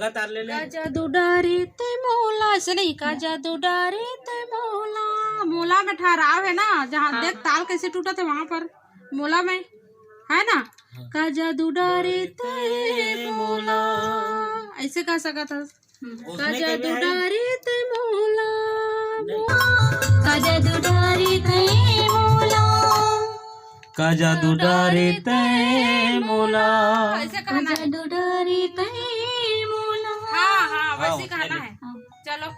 लगातार ले ले। का जादू डारे ते मोला, ऐसे नहीं, का जादू डारे ते मोला। मोला में ठहराव है ना, जहाँ देख ताल कैसे टूटा थे वहां पर मोला में है ना। का जादू डारे ते मोला, ऐसे कह सका था। का जादू डारे ते मोला, का जादू डारे ते मोला, का जादू डारे ते मोला, ऐसे कहना है। जादू डारे ते मोला, हाँ हाँ वैसे कहना है। चलो।